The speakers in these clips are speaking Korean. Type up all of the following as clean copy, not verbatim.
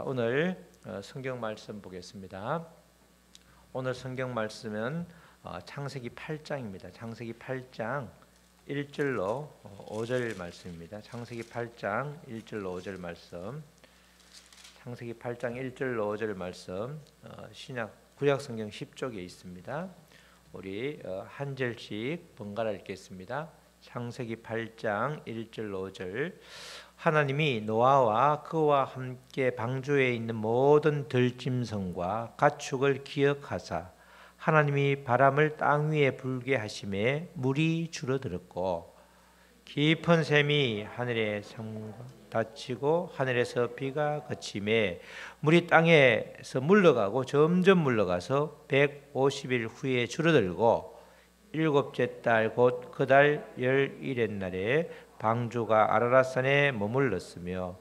오늘 성경 말씀 보겠습니다. 오늘 성경 말씀은 창세기 8장입니다. 창세기 8장 1절로 5절 말씀입니다. 창세기 8장 1절로 5절 말씀. 창세기 8장 1절로 5절 말씀 신약 구약 성경 10쪽에 있습니다. 우리 한 절씩 번갈아 읽겠습니다. 창세기 8장 1절로 5절. 하나님이 노아와 그와 함께 방주에 있는 모든 들짐승과 가축을 기억하사 하나님이 바람을 땅 위에 불게 하심에 물이 줄어들었고 깊은 샘이 하늘의 성과 닫히고 하늘에서 비가 그침에 물이 땅에서 물러가고 점점 물러가서 150일 후에 줄어들고 일곱째 달 곧 그 달 11의 날에 방주가 아라랏산에 머물렀으며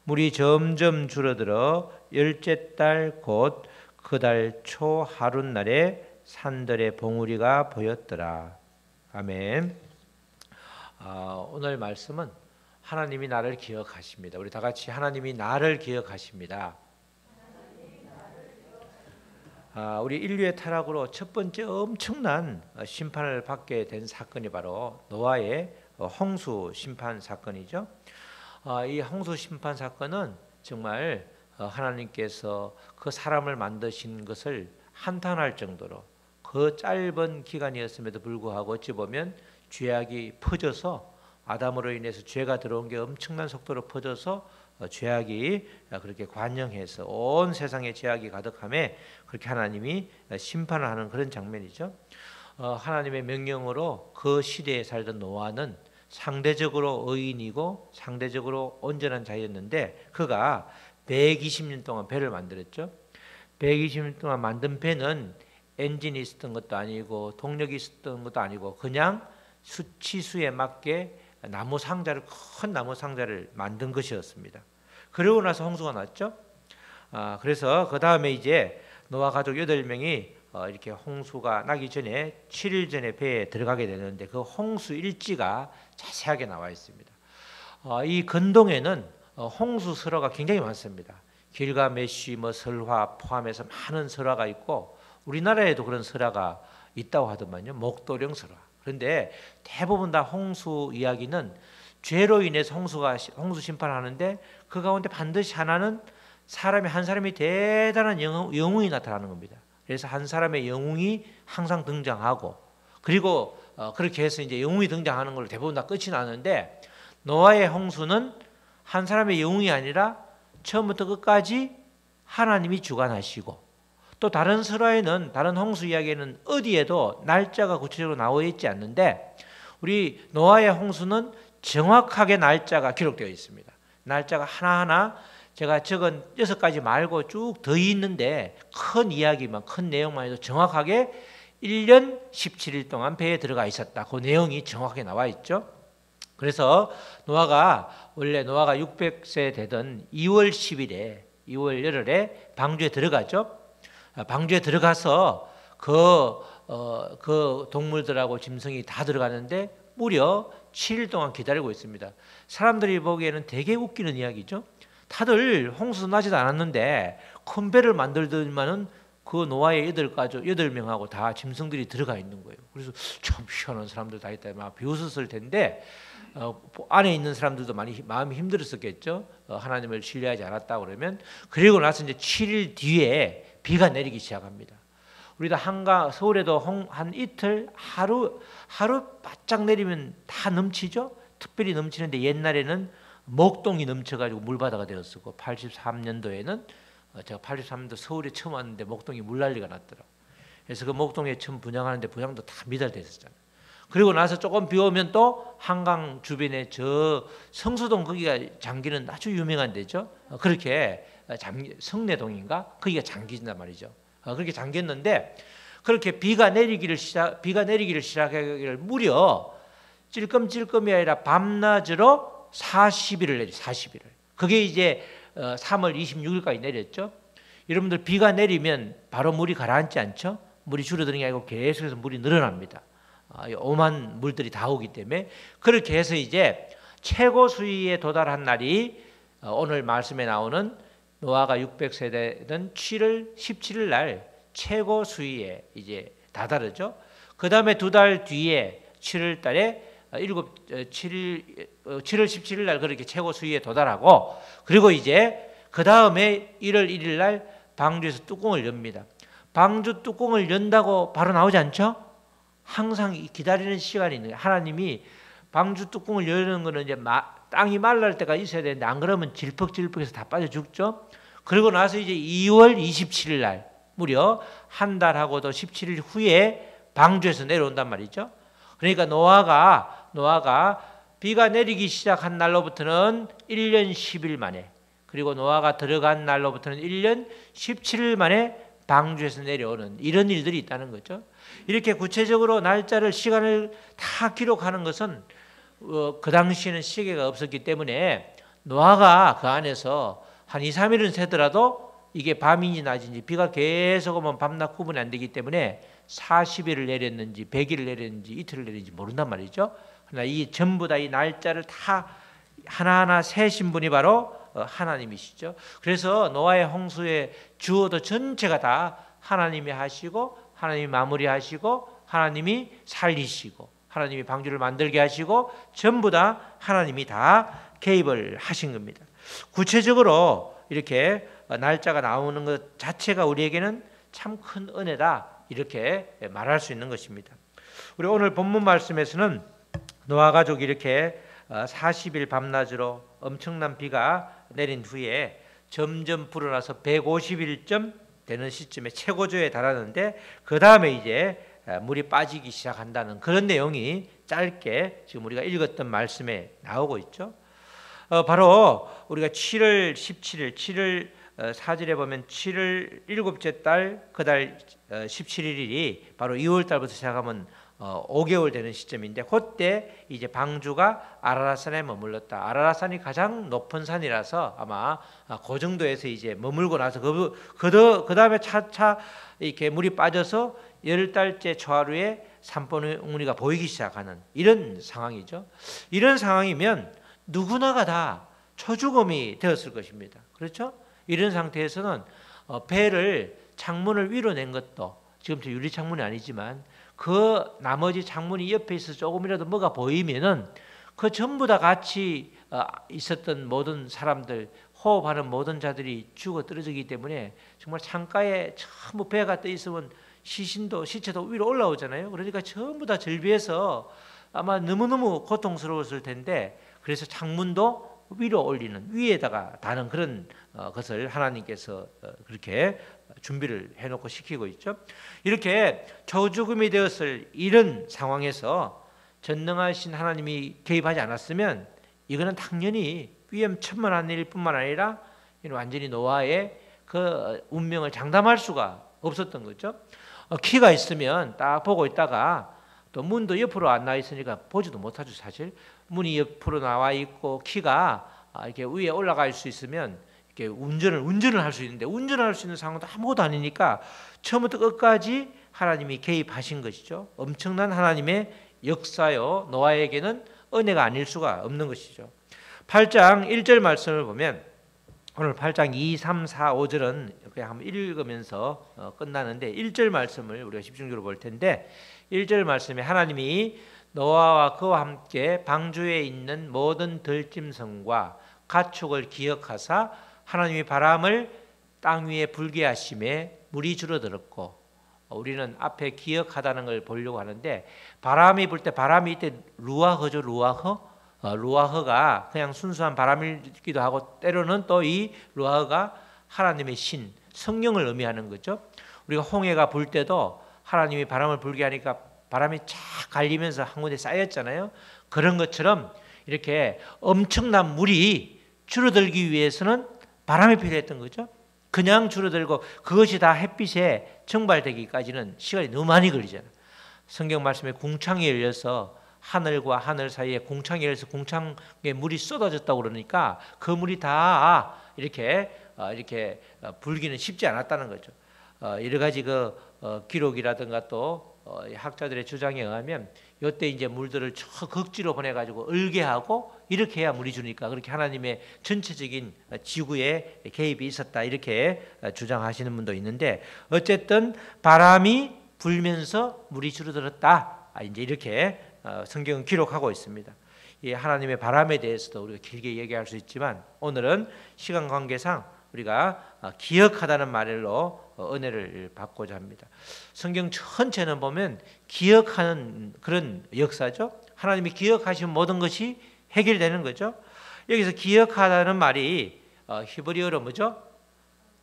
물이 점점 줄어들어 열째 달 곧 그 달 초 하룻날에 산들의 봉우리가 보였더라. 아멘. 오늘 말씀은 하나님이 나를 기억하십니다. 우리 다 같이 하나님이 나를 기억하십니다. 우리 인류의 타락으로 첫 번째 엄청난 심판을 받게 된 사건이 바로 노아의 홍수 심판 사건이죠. 이 홍수 심판 사건은 정말 하나님께서 그 사람을 만드신 것을 한탄할 정도로 그 짧은 기간이었음에도 불구하고 어찌 보면 죄악이 퍼져서 아담으로 인해서 죄가 들어온 게 엄청난 속도로 퍼져서 죄악이 그렇게 관영해서 온 세상에 죄악이 가득함에 그렇게 하나님이 심판을 하는 그런 장면이죠. 하나님의 명령으로 그 시대에 살던 노아는 상대적으로 의인이고 상대적으로 온전한 자였는데 그가 120년 동안 배를 만들었죠. 120년 동안 만든 배는 엔진이 있었던 것도 아니고 동력이 있었던 것도 아니고 그냥 수치수에 맞게 나무 상자를 큰 나무 상자를 만든 것이었습니다. 그러고 나서 홍수가 났죠. 그래서 그 다음에 이제 노아 가족 8명이 이렇게 홍수가 나기 전에 7일 전에 배에 들어가게 되는데 그 홍수 일지가 자세하게 나와 있습니다. 이 근동에는 홍수 설화가 굉장히 많습니다. 길가메시 설화 포함해서 많은 설화가 있고 우리나라에도 그런 설화가 있다고 하더만요. 목도령 설화. 그런데 대부분 다 홍수 이야기는 죄로 인해서 홍수 심판하는데 그 가운데 반드시 하나는 한 사람이 대단한 영웅이 나타나는 겁니다. 그래서 한 사람의 영웅이 항상 등장하고 그리고 그렇게 해서 이제 영웅이 등장하는 걸로 대부분 다 끝이 나는데 노아의 홍수는 한 사람의 영웅이 아니라 처음부터 끝까지 하나님이 주관하시고 또 다른 설화에는 다른 홍수 이야기에는 어디에도 날짜가 구체적으로 나와 있지 않는데 우리 노아의 홍수는 정확하게 날짜가 기록되어 있습니다. 날짜가 하나하나 제가 적은 6가지 말고 쭉 더 있는데 큰 이야기만 큰 내용만 해도 정확하게 1년 17일 동안 배에 들어가 있었다. 그 내용이 정확하게 나와 있죠. 그래서 원래 노아가 600세 되던 2월 10일에 2월 열흘에 방주에 들어가죠. 방주에 들어가서 그 동물들하고 짐승이 다 들어가는데 무려 7일 동안 기다리고 있습니다. 사람들이 보기에는 되게 웃기는 이야기죠. 다들 홍수 나지도 않았는데 큰 배를 만들더니만은 그 노아의 8명하고 다 짐승들이 들어가 있는 거예요. 그래서 참 희한한 사람들 다 있다 막 비웃었을 텐데 안에 있는 사람들도 많이 마음이 힘들었었겠죠. 하나님을 신뢰하지 않았다 그러면 그리고 나서 이제 7일 뒤에 비가 내리기 시작합니다. 우리도 서울에도 한 이틀 하루 바짝 내리면 다 넘치죠. 특별히 넘치는데 옛날에는 목동이 넘쳐가지고 물바다가 되었었고 83년도에는 제가 83년도 서울에 처음 왔는데 목동이 물난리가 났더라고요. 그래서 그 목동에 처음 분양하는데 분양도 다 미달됐었잖아요. 그리고 나서 조금 비 오면 또 한강 주변에 저 성수동 거기가 잠기는 아주 유명한 데죠. 그렇게 성내동인가 거기가 잠긴단 말이죠. 그렇게 잠겼는데 그렇게 비가 내리기를 시작하기를 무려 찔끔찔끔이 아니라 밤낮으로 40일을 내리 40일을. 그게 이제 3월 26일까지 내렸죠. 여러분들 비가 내리면 바로 물이 가라앉지 않죠. 물이 줄어드는 게 아니고 계속해서 물이 늘어납니다. 오만 물들이 다 오기 때문에 그렇게 해서 이제 최고 수위에 도달한 날이 오늘 말씀에 나오는 노아가 600세대는 7월 17일 날 최고 수위에 이제 다다르죠. 그 다음에 2달 뒤에 7월 달에 7월 17일 날 그렇게 최고 수위에 도달하고, 그리고 이제 그 다음에 1월 1일 날 방주에서 뚜껑을 엽니다. 방주 뚜껑을 연다고 바로 나오지 않죠? 항상 기다리는 시간이 있는 거예요. 하나님이 방주 뚜껑을 여는 거는 이제 땅이 말랄 때가 있어야 되는데, 안 그러면 질퍽질퍽해서 다 빠져 죽죠. 그리고 나서 이제 2월 27일 날 무려 한 달하고도 17일 후에 방주에서 내려온단 말이죠. 그러니까 노아가 비가 내리기 시작한 날로부터는 1년 10일 만에, 그리고 노아가 들어간 날로부터는 1년 17일 만에 방주에서 내려오는 이런 일들이 있다는 거죠. 이렇게 구체적으로 날짜를, 시간을 다 기록하는 것은 그 당시에는 시계가 없었기 때문에 노아가 그 안에서 한 2, 3일은 새더라도 이게 밤인지 낮인지, 비가 계속 오면 밤낮 구분이 안 되기 때문에 40일을 내렸는지 100일을 내렸는지 이틀을 내렸는지 모른단 말이죠. 그러나 이 전부 다 이 날짜를 다 하나하나 세신 분이 바로 하나님이시죠. 그래서 노아의 홍수의 주어도 전체가 다 하나님이 하시고, 하나님이 마무리하시고, 하나님이 살리시고, 하나님이 방주를 만들게 하시고, 전부 다 하나님이 다 개입을 하신 겁니다. 구체적으로 이렇게 날짜가 나오는 것 자체가 우리에게는 참 큰 은혜다, 이렇게 말할 수 있는 것입니다. 우리 오늘 본문 말씀에서는 노아 가족이 이렇게 40일 밤낮으로 엄청난 비가 내린 후에 점점 불어나서 150일쯤 되는 시점에 최고조에 달하는데, 그 다음에 이제 물이 빠지기 시작한다는 그런 내용이 짧게 지금 우리가 읽었던 말씀에 나오고 있죠. 바로 우리가 7월 17일, 7월 4절에 보면 7월 일곱째 달 그 달 17일이 바로 2월 달부터 시작하면 5개월 되는 시점인데, 그때 이제 방주가 아라랏산에 머물렀다. 아라랏산이 가장 높은 산이라서 아마 그 정도에서 이제 머물고 나서 그 다음에 차차 이렇게 물이 빠져서 10달째 초하루에 산봉우리가 보이기 시작하는 이런 상황이죠. 이런 상황이면 누구나가 다 초죽음이 되었을 것입니다. 그렇죠? 이런 상태에서는 배를 창문을 위로 낸 것도, 지금 저 유리 창문이 아니지만 그 나머지 창문이 옆에 있어서 조금이라도 뭐가 보이면은 그 전부 다 같이 있었던 모든 사람들, 호흡하는 모든 자들이 죽어 떨어지기 때문에 정말 창가에 전부 배가 떠 있으면 시체도 위로 올라오잖아요. 그러니까 전부 다 절비해서 아마 너무너무 고통스러웠을 텐데, 그래서 창문도 위로 올리는, 위에다가 다는 그런 것을 하나님께서 그렇게 준비를 해놓고 시키고 있죠. 이렇게 초죽음이 되었을 이런 상황에서 전능하신 하나님이 개입하지 않았으면 이거는 당연히 위험천만한 일일 뿐만 아니라 완전히 노아의 그 운명을 장담할 수가 없었던 거죠. 키가 있으면 딱 보고 있다가 또 문도 옆으로 안 나와 있으니까 보지도 못하죠. 사실 문이 옆으로 나와 있고 키가 이렇게 위에 올라갈 수 있으면 이렇게 운전을 할 수 있는데, 운전을 할 수 있는 상황도 아무것도 아니니까 처음부터 끝까지 하나님이 개입하신 것이죠. 엄청난 하나님의 역사요, 노아에게는 은혜가 아닐 수가 없는 것이죠. 8장 1절 말씀을 보면, 오늘 8장 2, 3, 4, 5절은 그냥 한번 읽으면서 끝나는데, 1절 말씀을 우리가 집중적으로 볼 텐데, 1절 말씀에 하나님이 노아와 그와 함께 방주에 있는 모든 들짐승과 가축을 기억하사 하나님이 바람을 땅 위에 불게 하심에 물이 줄어들었고, 우리는 앞에 기억하다는 걸 보려고 하는데, 바람이 불 때, 바람이 이때 루아흐죠. 루아흐가 그냥 순수한 바람이기도 하고, 때로는 또 이 루아흐가 하나님의 신, 성령을 의미하는 거죠. 우리가 홍해가 불 때도 하나님이 바람을 불게 하니까 바람이 쫙 갈리면서 한 군데 쌓였잖아요. 그런 것처럼 이렇게 엄청난 물이 줄어들기 위해서는 바람이 필요했던 거죠. 그냥 줄어들고 그것이 다 햇빛에 증발되기까지는 시간이 너무 많이 걸리잖아요. 성경 말씀에 궁창이 열려서 하늘과 하늘 사이에 궁창이 열려서 궁창에 물이 쏟아졌다고 그러니까 그 물이 다 이렇게 불기는 쉽지 않았다는 거죠. 여러 가지 기록이라든가 또 학자들의 주장에 의하면 요때 이제 물들을 저 극지로 보내가지고 얼게 하고 이렇게 해야 물이 주니까 그렇게 하나님의 전체적인 지구에 개입이 있었다 이렇게 주장하시는 분도 있는데 어쨌든 바람이 불면서 물이 줄어들었다 이제 이렇게 성경은 기록하고 있습니다. 이 하나님의 바람에 대해서도 우리가 길게 얘기할 수 있지만 오늘은 시간 관계상 우리가 기억하다는 말로 은혜를 받고자 합니다. 성경 전체는 보면 기억하는 그런 역사죠. 하나님이 기억하신 모든 것이 해결되는 거죠. 여기서 기억하다는 말이 히브리어로 뭐죠?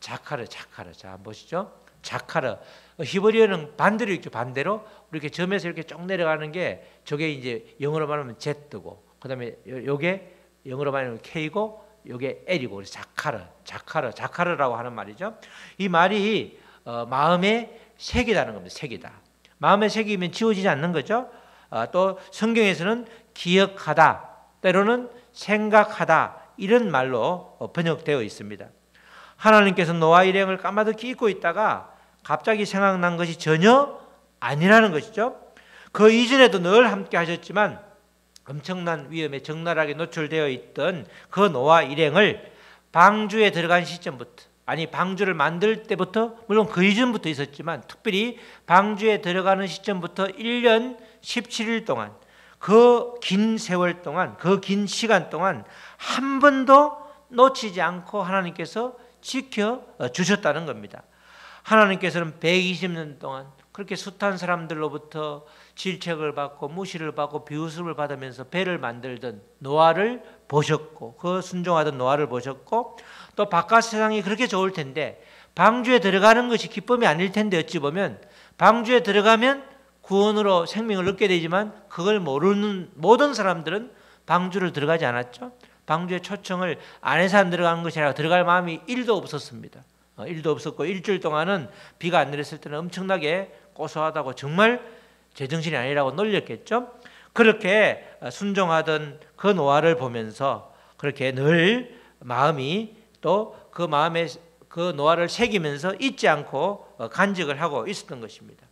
자카르. 자, 한번 보시죠. 자카르. 히브리어는 반대로 읽죠. 반대로 이렇게 점에서 이렇게 쭉 내려가는 게 저게 이제 영어로 말하면 Z고, 그다음에 요게 영어로 말하면 K고, 요게 L이고, 그래서 자카르라고 하는 말이죠. 이 말이 마음에 새기다는 겁니다. 새기다. 마음에 새기면 지워지지 않는 거죠. 또 성경에서는 기억하다, 때로는 생각하다 이런 말로 번역되어 있습니다. 하나님께서 노아 일행을 까마득히 잊고 있다가 갑자기 생각난 것이 전혀 아니라는 것이죠. 그 이전에도 늘 함께 하셨지만 엄청난 위험에 적나라하게 노출되어 있던 그 노아 일행을 방주에 들어간 시점부터, 아니 방주를 만들 때부터, 물론 그 이전부터 있었지만 특별히 방주에 들어가는 시점부터 1년 17일 동안, 그 긴 세월 동안, 그 긴 시간 동안 한 번도 놓치지 않고 하나님께서 지켜주셨다는 겁니다. 하나님께서는 120년 동안 그렇게 숱한 사람들로부터 질책을 받고 무시를 받고 비웃음을 받으면서 배를 만들던 노아를 보셨고, 그 순종하던 노아를 보셨고, 또 바깥 세상이 그렇게 좋을 텐데 방주에 들어가는 것이 기쁨이 아닐 텐데, 어찌 보면 방주에 들어가면 구원으로 생명을 얻게 되지만 그걸 모르는 모든 사람들은 방주를 들어가지 않았죠. 방주의 초청을 안 해서 안 들어간 것이 아니라 들어갈 마음이 1도 없었습니다. 1도 없었고 일주일 동안은 비가 안 내렸을 때는 엄청나게 고소하다고 정말 제정신이 아니라고 놀렸겠죠. 그렇게 순종하던 그 노아를 보면서 그렇게 늘 마음이 또 그 마음에 그 노아를 새기면서 잊지 않고 간직을 하고 있었던 것입니다.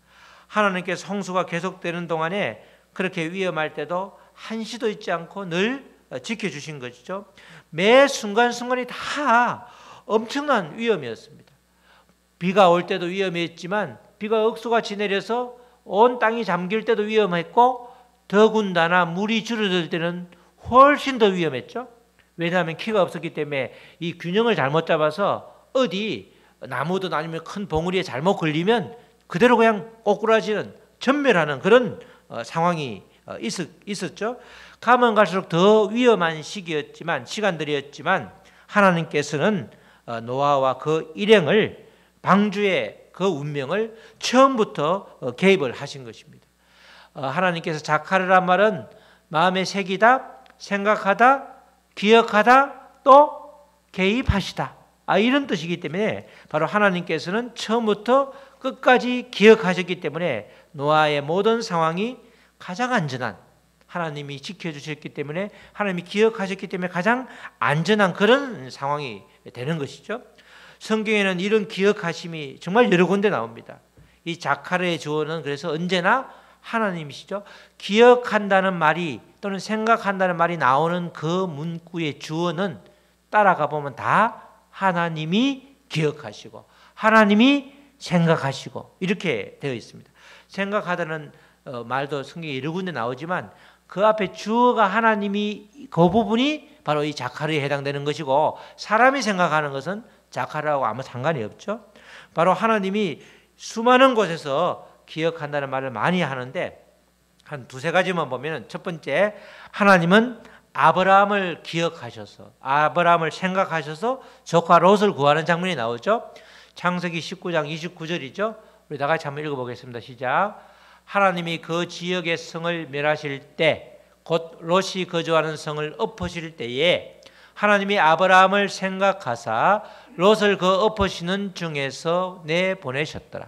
하나님께서 홍수가 계속되는 동안에 그렇게 위험할 때도 한시도 잊지 않고 늘 지켜주신 것이죠. 매 순간순간이 다 엄청난 위험이었습니다. 비가 올 때도 위험했지만 비가 억수같이 내려서 온 땅이 잠길 때도 위험했고, 더군다나 물이 줄어들 때는 훨씬 더 위험했죠. 왜냐하면 키가 없었기 때문에 이 균형을 잘못 잡아서 어디 나무든 아니면 큰 봉우리에 잘못 걸리면 그대로 그냥 꼬꾸라지는, 전멸하는 그런 상황이 있었죠. 가면 갈수록 더 위험한 시간들이었지만 하나님께서는 노아와 그 일행을, 방주의 그 운명을 처음부터 개입을 하신 것입니다. 하나님께서 자카르란 말은 마음에 새기다, 생각하다, 기억하다, 또 개입하시다, 이런 뜻이기 때문에 바로 하나님께서는 처음부터 끝까지 기억하셨기 때문에 노아의 모든 상황이 가장 안전한, 하나님이 지켜주셨기 때문에, 하나님이 기억하셨기 때문에 가장 안전한 그런 상황이 되는 것이죠. 성경에는 이런 기억하심이 정말 여러 군데 나옵니다. 이 자카르의 주어는 그래서 언제나 하나님이시죠. 기억한다는 말이 또는 생각한다는 말이 나오는 그 문구의 주어는 따라가 보면 다 하나님이 기억하시고 하나님이 생각하시고 이렇게 되어 있습니다. 생각하다는 말도 성경에 여러 군데 나오지만 그 앞에 주어가 하나님이, 그 부분이 바로 이 자카르에 해당되는 것이고, 사람이 생각하는 것은 자카르하고 아무 상관이 없죠. 바로 하나님이 수많은 곳에서 기억한다는 말을 많이 하는데 한 두세 가지만 보면, 첫 번째, 하나님은 아브라함을 기억하셔서, 아브라함을 생각하셔서 조카 롯을 구하는 장면이 나오죠. 창세기 19장 29절이죠. 우리 다 같이 한번 읽어보겠습니다. 시작. 하나님이 그 지역의 성을 멸하실 때, 곧 롯이 거주하는 성을 엎으실 때에 하나님이 아브라함을 생각하사 롯을 그 엎으시는 중에서 내보내셨더라.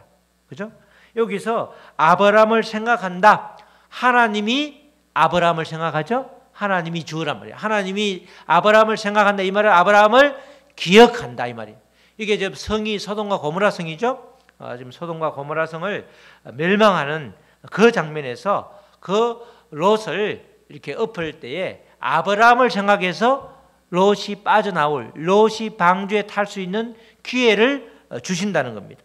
그죠? 여기서 아브라함을 생각한다. 하나님이 아브라함을 생각하죠. 하나님이 주어란 말이에요. 하나님이 아브라함을 생각한다. 이 말은 아브라함을 기억한다. 이 말이에요. 이게 지금 성이 소돔과 고모라 성이죠. 지금 소돔과 고모라 성을 멸망하는 그 장면에서 그 롯을 이렇게 엎을 때에 아브라함을 생각해서 롯이 빠져나올, 롯이 방주에 탈 수 있는 기회를 주신다는 겁니다.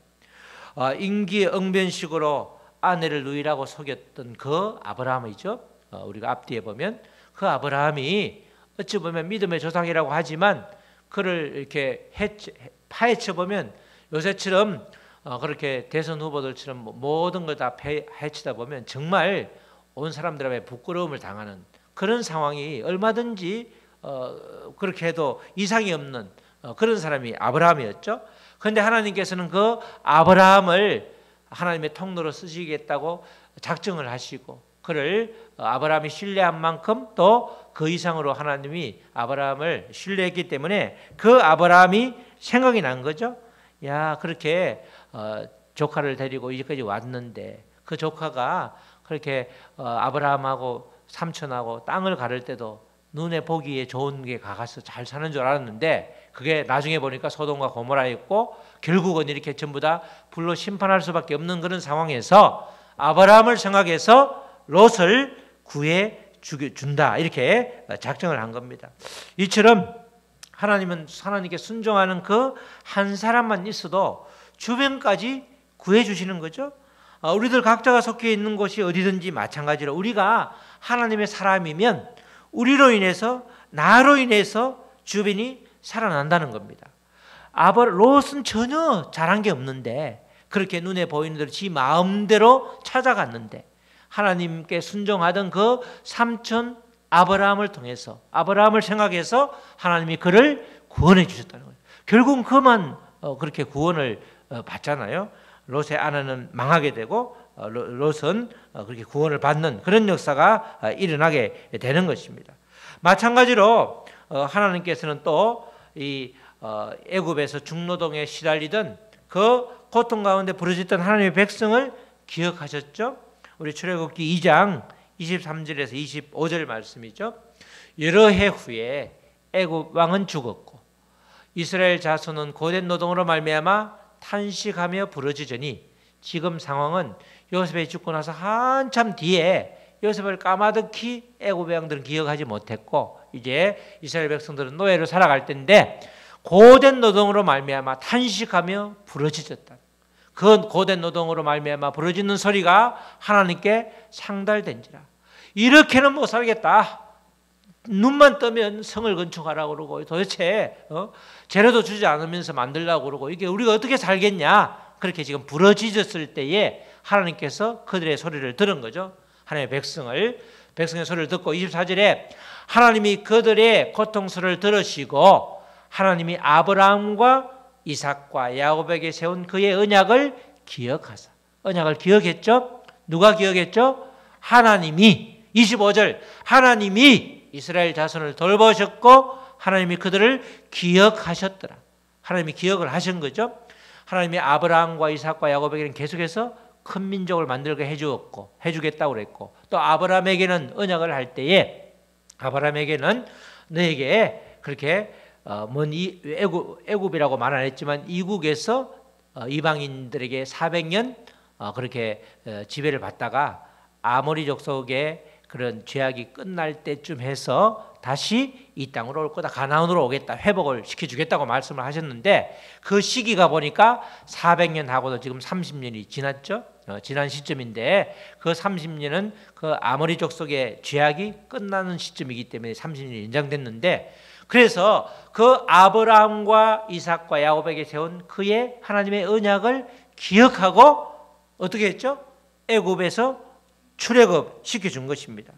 임기응변식으로 아내를 누이라고 속였던 그 아브라함이죠. 우리가 앞뒤에 보면 그 아브라함이 어찌 보면 믿음의 조상이라고 하지만 그를 이렇게 파헤쳐 보면 요새처럼 그렇게 대선 후보들처럼 모든 걸 다 해치다 보면 정말 온 사람들에게 부끄러움을 당하는 그런 상황이 얼마든지 그렇게 해도 이상이 없는 그런 사람이 아브라함이었죠. 그런데 하나님께서는 그 아브라함을 하나님의 통로로 쓰시겠다고 작정을 하시고 그를 아브라함이 신뢰한 만큼 또 그 이상으로 하나님이 아브라함을 신뢰했기 때문에 그 아브라함이 생각이 난 거죠. 야, 그렇게 조카를 데리고 이제까지 왔는데 그 조카가 그렇게 아브라함하고 삼촌하고 땅을 가를 때도 눈에 보기에 좋은 게 가서 잘 사는 줄 알았는데 그게 나중에 보니까 소돔과 고모라였고 결국은 이렇게 전부 다 불로 심판할 수밖에 없는 그런 상황에서 아브라함을 생각해서 롯을 구해 준다 이렇게 작정을 한 겁니다. 이처럼 하나님은 하나님께 순종하는 그 한 사람만 있어도 주변까지 구해 주시는 거죠. 우리들 각자가 속해 있는 곳이 어디든지 마찬가지로 우리가 하나님의 사람이면 우리로 인해서 나로 인해서 주변이 살아난다는 겁니다. 롯은 전혀 잘한 게 없는데 그렇게 눈에 보이는 대로 지 마음대로 찾아갔는데 하나님께 순종하던 그 삼촌 아브라함을 통해서 아브라함을 생각해서 하나님이 그를 구원해 주셨다는 거예요. 결국은 그만 그렇게 구원을 받잖아요. 롯의 아내는 망하게 되고 롯은 그렇게 구원을 받는 그런 역사가 일어나게 되는 것입니다. 마찬가지로 하나님께서는 또 이 애굽에서 중노동에 시달리던 그 고통 가운데 부르짖던 하나님의 백성을 기억하셨죠. 우리 출애굽기 2장 23절에서 25절 말씀이죠. 여러 해 후에 애굽 왕은 죽었고 이스라엘 자손은 고된 노동으로 말미암아 탄식하며 부르짖으니 지금 상황은 요셉이 죽고 나서 한참 뒤에 요셉을 까마득히 애굽 왕들은 기억하지 못했고 이제 이스라엘 백성들은 노예로 살아갈 때인데 고된 노동으로 말미암아 탄식하며 부르짖었다. 그 고된 노동으로 말미암아 부르짖는 소리가 하나님께 상달된지라. 이렇게는 못 살겠다. 눈만 뜨면 성을 건축하라고 그러고 도대체 재료도 주지 않으면서 만들려고 그러고 이게 우리가 어떻게 살겠냐. 그렇게 지금 부르짖었을 때에 하나님께서 그들의 소리를 들은 거죠. 하나님의 백성의 소리를 듣고 24절에 하나님이 그들의 고통소리를 들으시고 하나님이 아브라함과 이삭과 야곱에게 세운 그의 언약을 기억하사. 언약을 기억했죠? 누가 기억했죠? 하나님이. 25절 하나님이 이스라엘 자손을 돌보셨고 하나님이 그들을 기억하셨더라. 하나님이 기억을 하신 거죠. 하나님이 아브라함과 이삭과 야곱에게는 계속해서 큰 민족을 만들게 해주었고 해주겠다고 그랬고 또 아브라함에게는 언약을 할 때에 아브라함에게는 너에게 그렇게 먼 애굽이라고 말 안 했지만 이국에서 이방인들에게 400년 그렇게 지배를 받다가 아모리 족속의 그런 죄악이 끝날 때쯤 해서 다시 이 땅으로 올 거다. 가나안으로 오겠다. 회복을 시켜주겠다고 말씀을 하셨는데 그 시기가 보니까 400년 하고도 지금 30년이 지났죠. 지난 시점인데 그 30년은 그 아모리 족속의 죄악이 끝나는 시점이기 때문에 30년이 연장됐는데 그래서 그 아브라함과 이삭과 야곱에게 세운 그의 하나님의 언약을 기억하고 어떻게 했죠? 애굽에서 출애굽 시켜준 것입니다.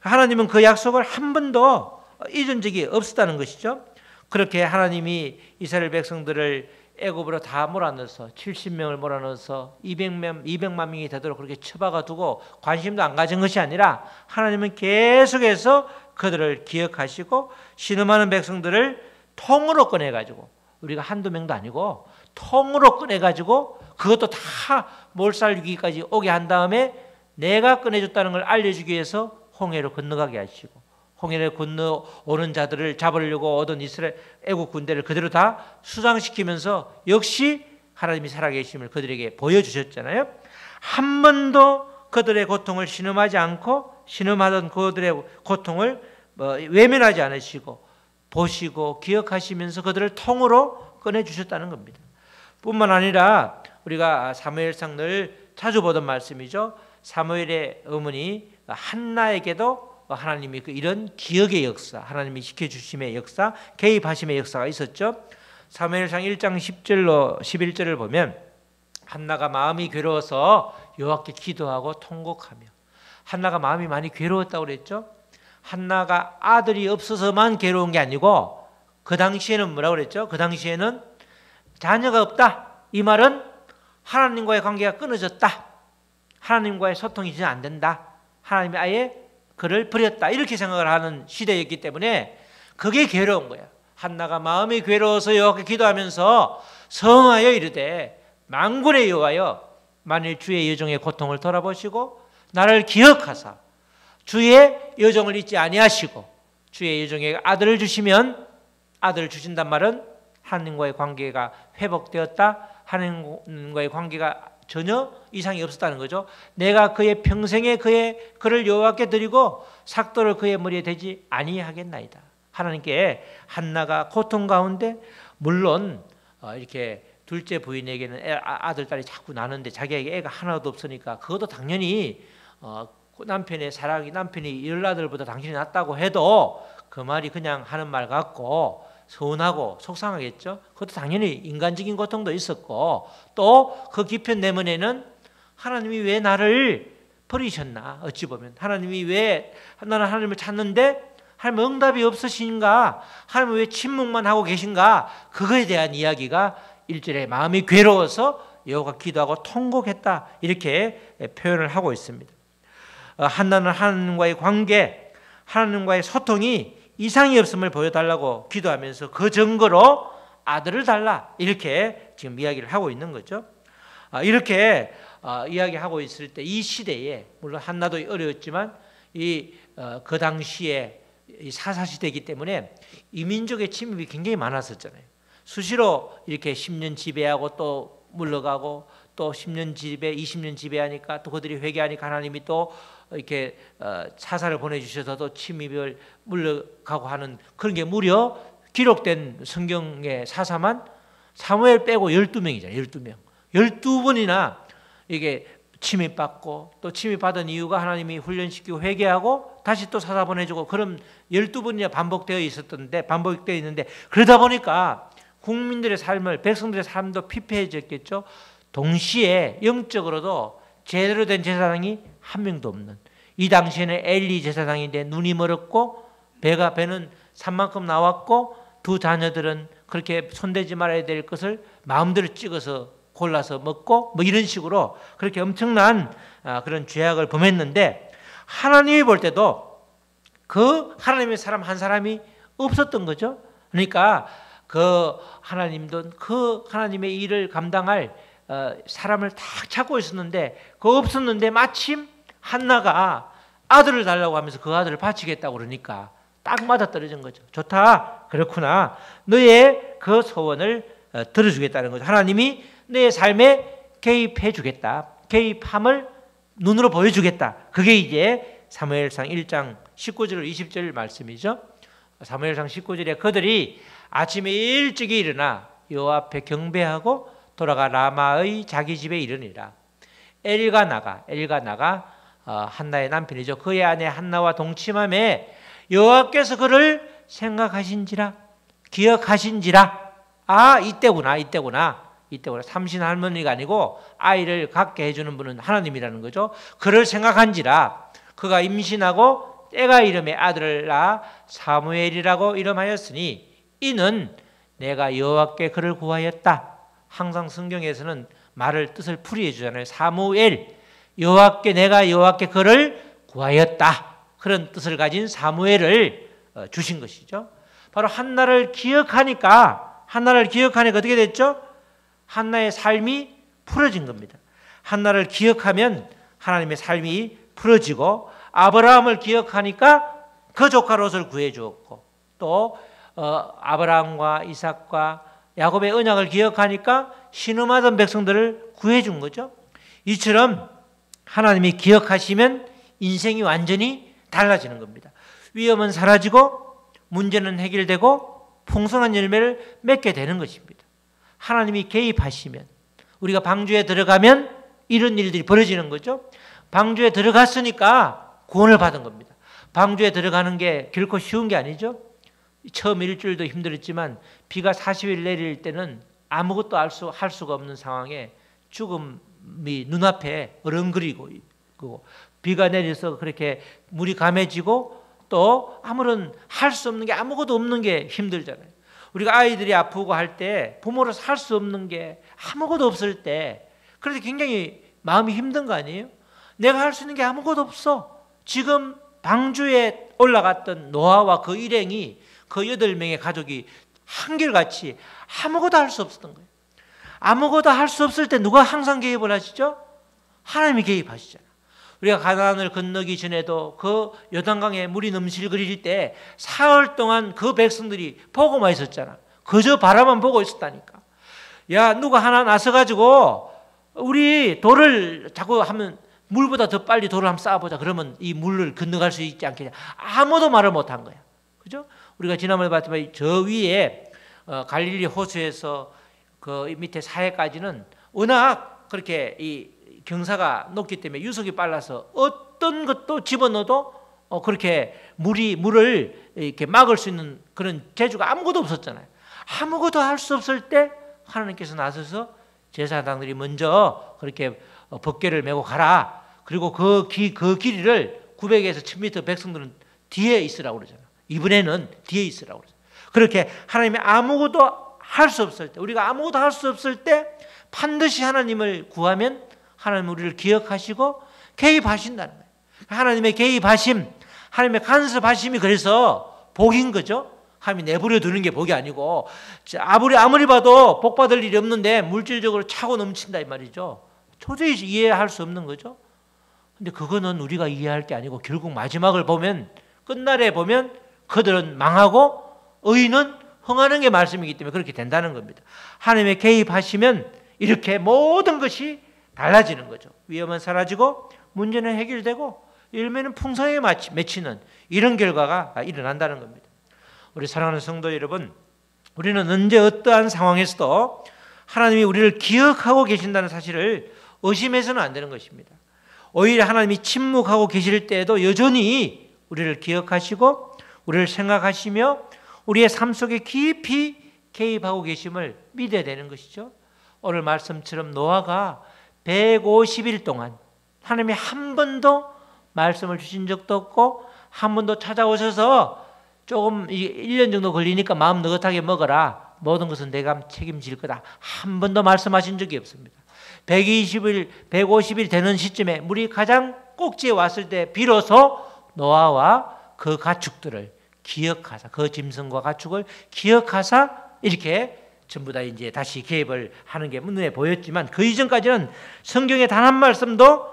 하나님은 그 약속을 한 번도 잊은 적이 없었다는 것이죠. 그렇게 하나님이 이스라엘 백성들을 애굽으로 다 몰아넣어서 70명을 몰아넣어서 200만 명이 되도록 그렇게 처박아 두고 관심도 안 가진 것이 아니라 하나님은 계속해서 그들을 기억하시고 신음하는 백성들을 통으로 꺼내가지고 우리가 한두 명도 아니고 통으로 꺼내가지고 그것도 다 몰살위기까지 오게 한 다음에 내가 꺼내줬다는 걸 알려주기 위해서 홍해로 건너가게 하시고 홍해를 건너오는 자들을 잡으려고 오던 이스라엘 애국 군대를 그대로 다 수장시키면서 역시 하나님이 살아계심을 그들에게 보여주셨잖아요. 한 번도 그들의 고통을 신음하지 않고 신음하던 그들의 고통을 외면하지 않으시고 보시고 기억하시면서 그들을 통으로 꺼내주셨다는 겁니다. 뿐만 아니라 우리가 사무엘상 늘 자주 보던 말씀이죠. 사무엘의 어머니 한나에게도 하나님이 이런 기억의 역사, 하나님이 지켜주심의 역사, 개입하심의 역사가 있었죠. 사무엘상 1장 10절로 11절을 보면 한나가 마음이 괴로워서 여호와께 기도하고 통곡하며, 한나가 마음이 많이 괴로웠다고 그랬죠. 한나가 아들이 없어서만 괴로운 게 아니고 그 당시에는 뭐라고 그랬죠? 그 당시에는 자녀가 없다. 이 말은 하나님과의 관계가 끊어졌다. 하나님과의 소통이 전혀 안 된다. 하나님이 아예 그를 버렸다. 이렇게 생각을 하는 시대였기 때문에 그게 괴로운 거야. 한나가 마음이 괴로워서 여호와께 기도하면서 성하여 이르되 만군의 여호와여, 만일 주의 여종의 고통을 돌아보시고 나를 기억하사 주의 여종을 잊지 아니하시고 주의 여종에게 아들을 주시면, 아들을 주신단 말은 하나님과의 관계가 회복되었다, 하나님과의 관계가 전혀 이상이 없었다는 거죠. 내가 그의 평생에 그를 여호와께 드리고 삭도를 그의 머리에 대지 아니하겠나이다. 하나님께 한나가 고통 가운데, 물론 이렇게 둘째 부인에게는 아들 딸이 자꾸 나는데 자기에게 애가 하나도 없으니까 그것도 당연히 남편의 사랑이, 남편이 10아들보다 당신이 낫다고 해도 그 말이 그냥 하는 말 같고 서운하고 속상하겠죠. 그것도 당연히 인간적인 고통도 있었고, 또 그 깊은 내면에는 하나님이 왜 나를 버리셨나, 어찌 보면 하나님이 왜 나는 하나님을 찾는데 하나님 응답이 없으신가, 하나님 왜 침묵만 하고 계신가, 그거에 대한 이야기가 1절에 마음이 괴로워서 여호와가 기도하고 통곡했다, 이렇게 표현을 하고 있습니다. 한나는 하나님과의 관계, 하나님과의 소통이 이상이 없음을 보여달라고 기도하면서 그 증거로 아들을 달라, 이렇게 지금 이야기를 하고 있는 거죠. 이렇게 이야기하고 있을 때 이 시대에, 물론 한나도 어려웠지만 그 당시에 사사시대이기 때문에 이민족의 침입이 굉장히 많았었잖아요. 수시로 이렇게 10년 지배하고 또 물러가고, 또 10년 지배, 20년 지배하니까 또 그들이 회개하니까 하나님이 또 이렇게 사사를 보내주셔서도 침입을 물러가고 하는 그런 게 무려 기록된 성경의 사사만 사무엘 빼고 12명이잖아요. 12명. 12번이나 이게 침입받고, 또 침입받은 이유가 하나님이 훈련시키고 회개하고 다시 또 사사 보내주고, 그럼 12번이나 반복되어 있는데, 그러다 보니까 국민들의 삶을, 백성들의 삶도 피폐해졌겠죠. 동시에 영적으로도 제대로 된 제사장이 한 명도 없는, 이 당시에는 엘리 제사장인데 눈이 멀었고 배는 산만큼 나왔고, 두 자녀들은 그렇게 손대지 말아야 될 것을 마음대로 찍어서 골라서 먹고, 뭐 이런 식으로 그렇게 엄청난 그런 죄악을 범했는데, 하나님이 볼 때도 그 하나님의 사람 한 사람이 없었던 거죠. 그러니까 그 하나님도 그 하나님의 일을 감당할 사람을 딱 찾고 있었는데 그 없었는데, 마침 한나가 아들을 달라고 하면서 그 아들을 바치겠다고 그러니까 딱 맞아떨어진 거죠. 좋다, 그렇구나, 너의 그 소원을 들어주겠다는 거죠. 하나님이 너의 삶에 개입해 주겠다, 개입함을 눈으로 보여주겠다. 그게 이제 사무엘상 1장 19절 20절 말씀이죠. 사무엘상 19절에 그들이 아침에 일찍이 일어나 여호와 앞에 경배하고 돌아가 라마의 자기 집에 이르니라. 엘가나가 한나의 남편이죠. 그의 아내 한나와 동침함에 여호와께서 그를 생각하신지라, 기억하신지라. 이때구나. 삼신 할머니가 아니고 아이를 갖게 해주는 분은 하나님이라는 거죠. 그를 생각한지라. 그가 임신하고 때가 이름에 아들을 낳아 사무엘이라고 이름하였으니 이는 내가 여호와께 그를 구하였다. 항상 성경에서는 말을 뜻을 풀이해 주잖아요. 사무엘, 내가 여호와께 그를 구하였다. 그런 뜻을 가진 사무엘을 주신 것이죠. 바로 한나를 기억하니까 어떻게 됐죠? 한나의 삶이 풀어진 겁니다. 한나를 기억하면 하나님의 삶이 풀어지고, 아브라함을 기억하니까 그 조카 롯을 구해 주었고, 또 아브라함과 이삭과 야곱의 언약을 기억하니까 신음하던 백성들을 구해 준 거죠. 이처럼 하나님이 기억하시면 인생이 완전히 달라지는 겁니다. 위험은 사라지고 문제는 해결되고 풍성한 열매를 맺게 되는 것입니다. 하나님이 개입하시면, 우리가 방주에 들어가면 이런 일들이 벌어지는 거죠. 방주에 들어갔으니까 구원을 받은 겁니다. 방주에 들어가는 게 결코 쉬운 게 아니죠. 처음 일주일도 힘들었지만 비가 40일 내릴 때는 아무것도 할 수가 없는 상황에 죽음이 눈앞에 어른거리고, 비가 내려서 그렇게 물이 감해지고 또 아무런 할 수 없는 게, 아무것도 없는 게 힘들잖아요. 우리가 아이들이 아프고 할 때 부모로서 할 수 없는 게 아무것도 없을 때, 그래서 굉장히 마음이 힘든 거 아니에요? 내가 할 수 있는 게 아무것도 없어. 지금 방주에 올라갔던 노아와 그 일행이, 그 8명의 가족이 한결같이 아무것도 할 수 없었던 거예요. 아무것도 할 수 없을 때 누가 항상 개입을 하시죠? 하나님이 개입하시잖아요. 우리가 가나안을 건너기 전에도 그 요단강에 물이 넘실거릴 때 사흘 동안 그 백성들이 보고만 있었잖아. 그저 바라만 보고 있었다니까. 야, 누가 하나 나서가지고 우리 돌을 자꾸 하면, 물보다 더 빨리 돌을 한번 쌓아보자. 그러면 이 물을 건너갈 수 있지 않겠냐. 아무도 말을 못한 거야. 그죠? 우리가 지난번에 봤지만 저 위에 갈릴리 호수에서 그 밑에 사해까지는 워낙 그렇게 이 경사가 높기 때문에 유속이 빨라서 어떤 것도 집어넣어도 그렇게 물을 이렇게 막을 수 있는 그런 재주가 아무것도 없었잖아요. 아무것도 할 수 없을 때 하나님께서 나서서 제사장들이 먼저 그렇게 법궤를 메고 가라. 그리고 그 길이를 900에서 1000m 백성들은 뒤에 있으라고 그러잖아요. 이번에는 뒤에 있으라고 그러잖아요. 그렇게 하나님이 아무것도 할 수 없을 때, 우리가 아무것도 할 수 없을 때 반드시 하나님을 구하면 하나님 우리를 기억하시고 개입하신다는 거예요. 하나님의 개입하심, 하나님의 간섭하심이 그래서 복인 거죠. 하나님이 내버려 두는 게 복이 아니고, 아무리 봐도 복 받을 일이 없는데 물질적으로 차고 넘친다 이 말이죠. 도저히 이해할 수 없는 거죠. 근데 그거는 우리가 이해할 게 아니고 결국 마지막을 보면, 끝날에 보면 그들은 망하고 의인은 흥하는 게 말씀이기 때문에 그렇게 된다는 겁니다. 하나님의 개입하시면 이렇게 모든 것이 달라지는 거죠. 위험은 사라지고 문제는 해결되고 열매는 풍성하게 맺히는 이런 결과가 일어난다는 겁니다. 우리 사랑하는 성도 여러분, 우리는 언제 어떠한 상황에서도 하나님이 우리를 기억하고 계신다는 사실을 의심해서는 안 되는 것입니다. 오히려 하나님이 침묵하고 계실 때에도 여전히 우리를 기억하시고 우리를 생각하시며 우리의 삶 속에 깊이 개입하고 계심을 믿어야 되는 것이죠. 오늘 말씀처럼 노아가 150일 동안 하나님이 한 번도 말씀을 주신 적도 없고 한 번도 찾아오셔서 조금 1년 정도 걸리니까 마음 느긋하게 먹어라. 모든 것은 내가 책임질 거다. 한 번도 말씀하신 적이 없습니다. 150일 되는 시점에 물이 가장 꼭지에 왔을 때 비로소 노아와 그 가축들을 기억하사, 그 짐승과 가축을 기억하사 이렇게 전부 다 이제 다시 개입을 하는 게 눈에 보였지만 그 이전까지는 성경에 단 한 말씀도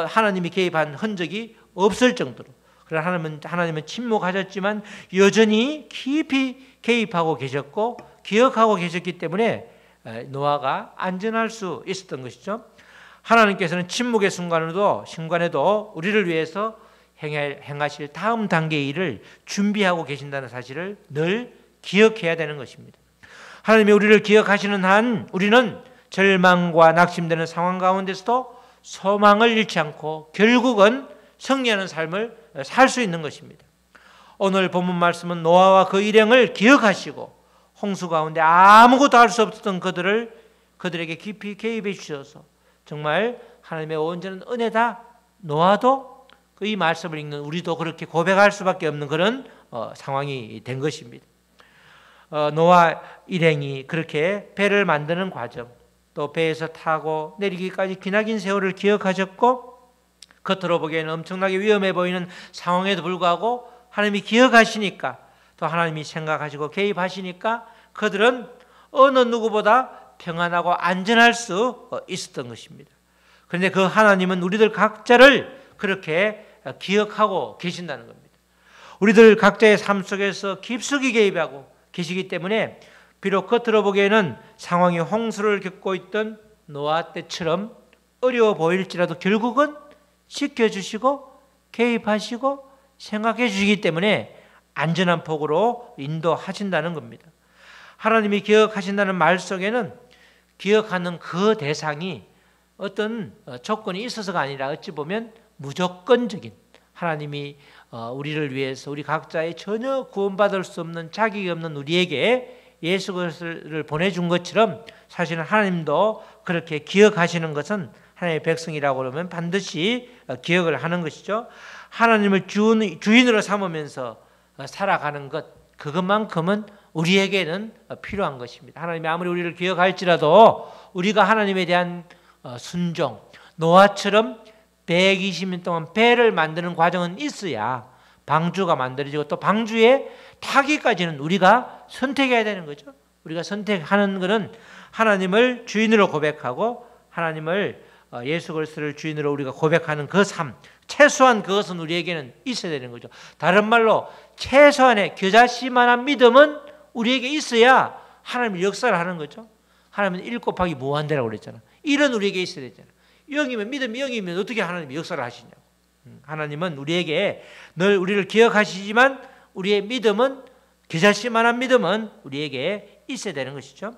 하나님이 개입한 흔적이 없을 정도로, 그러나 하나님은 침묵하셨지만 여전히 깊이 개입하고 계셨고 기억하고 계셨기 때문에 노아가 안전할 수 있었던 것이죠. 하나님께서는 침묵의 순간에도 우리를 위해서 행하실 다음 단계의 일을 준비하고 계신다는 사실을 늘 기억해야 되는 것입니다. 하나님이 우리를 기억하시는 한 우리는 절망과 낙심되는 상황 가운데서도 소망을 잃지 않고 결국은 승리하는 삶을 살 수 있는 것입니다. 오늘 본문 말씀은 노아와 그 일행을 기억하시고 홍수 가운데 아무것도 할 수 없었던 그들에게 깊이 개입해 주셔서 정말 하나님의 온전한 은혜다. 노아도 이 말씀을 읽는 우리도 그렇게 고백할 수밖에 없는 그런 상황이 된 것입니다. 노아 일행이 그렇게 배를 만드는 과정, 또 배에서 타고 내리기까지 기나긴 세월을 기억하셨고 겉으로 보기에는 엄청나게 위험해 보이는 상황에도 불구하고 하나님이 기억하시니까, 또 하나님이 생각하시고 개입하시니까 그들은 어느 누구보다 평안하고 안전할 수 있었던 것입니다. 그런데 그 하나님은 우리들 각자를 그렇게 기억하고 계신다는 겁니다. 우리들 각자의 삶 속에서 깊숙이 개입하고 계시기 때문에 비록 겉으로 보기에는 상황이 홍수를 겪고 있던 노아 때처럼 어려워 보일지라도 결국은 지켜주시고 개입하시고 생각해 주시기 때문에 안전한 폭으로 인도하신다는 겁니다. 하나님이 기억하신다는 말 속에는 기억하는 그 대상이 어떤 조건이 있어서가 아니라 어찌 보면 무조건적인, 하나님이 우리를 위해서 우리 각자의 전혀 구원받을 수 없는 자격이 없는 우리에게 예수 그리스도를 보내준 것처럼 사실은 하나님도 그렇게 기억하시는 것은 하나님의 백성이라고 그러면 반드시 기억을 하는 것이죠. 하나님을 주인으로 삼으면서 살아가는 것, 그것만큼은 우리에게는 필요한 것입니다. 하나님이 아무리 우리를 기억할지라도 우리가 하나님에 대한 순종, 노아처럼 120년 동안 배를 만드는 과정은 있어야 방주가 만들어지고, 또 방주에 타기까지는 우리가 선택해야 되는 거죠. 우리가 선택하는 것은 하나님을 주인으로 고백하고 하나님을 예수 그리스도를 주인으로 우리가 고백하는 그 삶, 최소한 그것은 우리에게는 있어야 되는 거죠. 다른 말로 최소한의 겨자씨만한 믿음은 우리에게 있어야 하나님이 역사를 하는 거죠. 하나님은 1 곱하기 무한대라고 그랬잖아. 1은 우리에게 있어야 되잖아. 0이면, 믿음이 0이면 어떻게 하나님이 역사를 하시냐고. 하나님은 우리에게 늘 우리를 기억하시지만 우리의 믿음은, 겨자씨만한 믿음은 우리에게 있어야 되는 것이죠.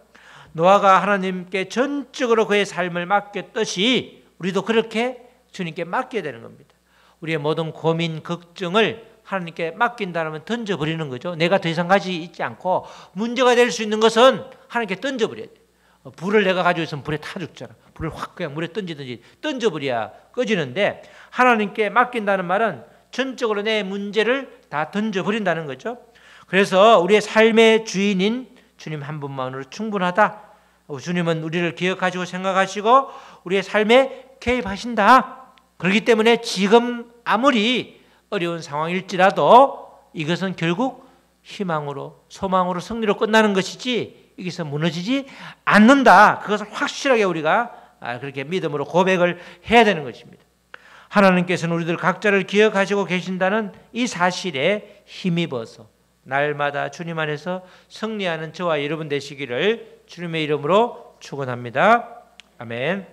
노아가 하나님께 전적으로 그의 삶을 맡겼듯이 우리도 그렇게 주님께 맡겨야 되는 겁니다. 우리의 모든 고민, 걱정을 하나님께 맡긴다면 던져버리는 거죠. 내가 더 이상 가지고 있지 않고 문제가 될 수 있는 것은 하나님께 던져버려야 돼. 불을 내가 가지고 있으면 불에 타 죽잖아. 불을 확 그냥 물에 던지든지 던져버려야 꺼지는데, 하나님께 맡긴다는 말은 전적으로 내 문제를 다 던져버린다는 거죠. 그래서 우리의 삶의 주인인 주님 한 분만으로 충분하다. 주님은 우리를 기억하시고 생각하시고 우리의 삶에 개입하신다. 그렇기 때문에 지금 아무리 어려운 상황일지라도 이것은 결국 희망으로, 소망으로, 승리로 끝나는 것이지 여기서 무너지지 않는다. 그것을 확실하게 우리가 그렇게 믿음으로 고백을 해야 되는 것입니다. 하나님께서는 우리들 각자를 기억하시고 계신다는 이 사실에 힘입어서 날마다 주님 안에서 승리하는 저와 여러분 되시기를 주님의 이름으로 축원합니다. 아멘.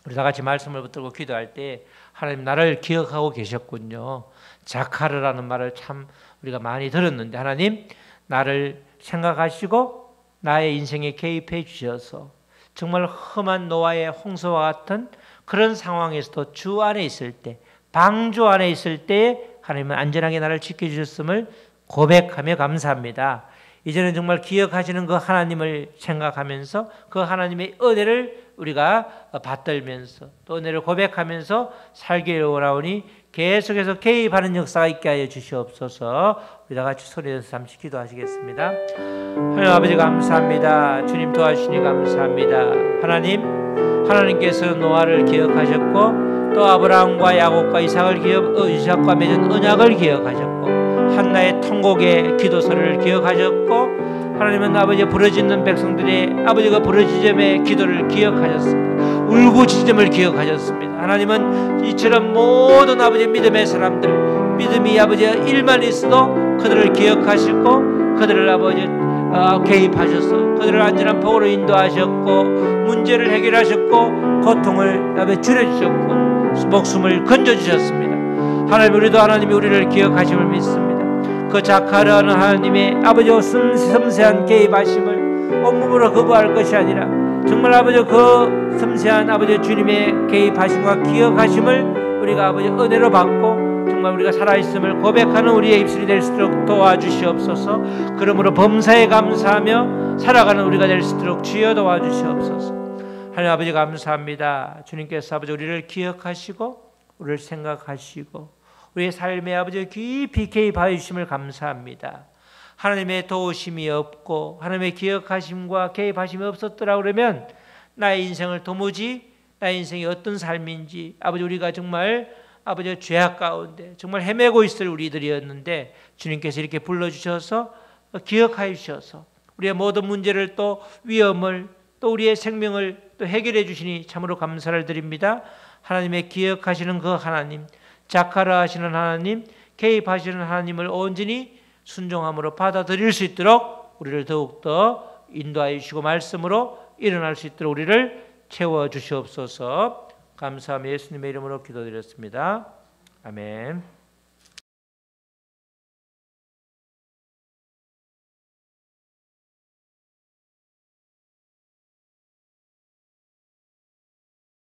우리 다 같이 말씀을 붙들고 기도할 때 하나님 나를 기억하고 계셨군요. 자카르라는 말을 참 우리가 많이 들었는데, 하나님 나를 생각하시고 나의 인생에 개입해 주셔서 정말 험한 노아의 홍수와 같은 그런 상황에서도 주 안에 있을 때, 방주 안에 있을 때 하나님은 안전하게 나를 지켜주셨음을 고백하며 감사합니다. 이제는 정말 기억하시는 그 하나님을 생각하면서 그 하나님의 은혜를 우리가 받들면서 또 은혜를 고백하면서 살기를 원하오니 계속해서 개입하는 역사가 있게 하여 주시옵소서. 우리 다 같이 소리내서 잠시 기도하시겠습니다. 하나님 아버지 감사합니다. 주님 도와주시니 감사합니다. 하나님께서 노아를 기억하셨고 또 아브라함과 야곱과 이삭과 맺은 언약을 기억하셨고 한나의 통곡의 기도서를 기억하셨고, 하나님은 아버지 부르짖는 백성들의 아버지 그 부르짖음의 기도를 기억하셨습니다. 울부짖음을 기억하셨습니다. 하나님은 이처럼 모든 아버지 믿음의 사람들, 믿음이 아버지 일만 있어도 그들을 기억하시고 그들을 아버지 개입하셔서 그들을 안전한 폭으로 인도하셨고 문제를 해결하셨고 고통을 아버지 줄여주셨고 목숨을 건져주셨습니다. 하나님, 우리도 하나님이 우리를 기억하심을 믿습니다. 그 자카르하는 하나님의 아버지 섬세한 개입하심을 온몸으로 거부할 것이 아니라 정말 아버지 그 섬세한 아버지 주님의 개입하심과 기억하심을 우리가 아버지 은혜로 받고 정말 우리가 살아있음을 고백하는 우리의 입술이 될 수 있도록 도와주시옵소서. 그러므로 범사에 감사하며 살아가는 우리가 될 수 있도록 주여 도와주시옵소서. 하나님 아버지 감사합니다. 주님께서 아버지 우리를 기억하시고 우리를 생각하시고 우리의 삶에 아버지 깊이 개입하여 주심을 감사합니다. 하나님의 도우심이 없고 하나님의 기억하심과 개입하심이 없었더라 그러면 나의 인생을 도무지 나의 인생이 어떤 삶인지 아버지 우리가 정말 아버지 죄악 가운데 정말 헤매고 있을 우리들이었는데 주님께서 이렇게 불러주셔서 기억하여 주셔서 우리의 모든 문제를 또 위험을 또 우리의 생명을 또 해결해 주시니 참으로 감사를 드립니다. 하나님의 기억하시는 그 하나님, 자카르 하시는 하나님, 개입하시는 하나님을 온전히 순종함으로 받아들일 수 있도록 우리를 더욱더 인도하여 주시고 말씀으로 일어날 수 있도록 우리를 채워 주시옵소서. 감사함 예수님의 이름으로 기도드렸습니다. 아멘.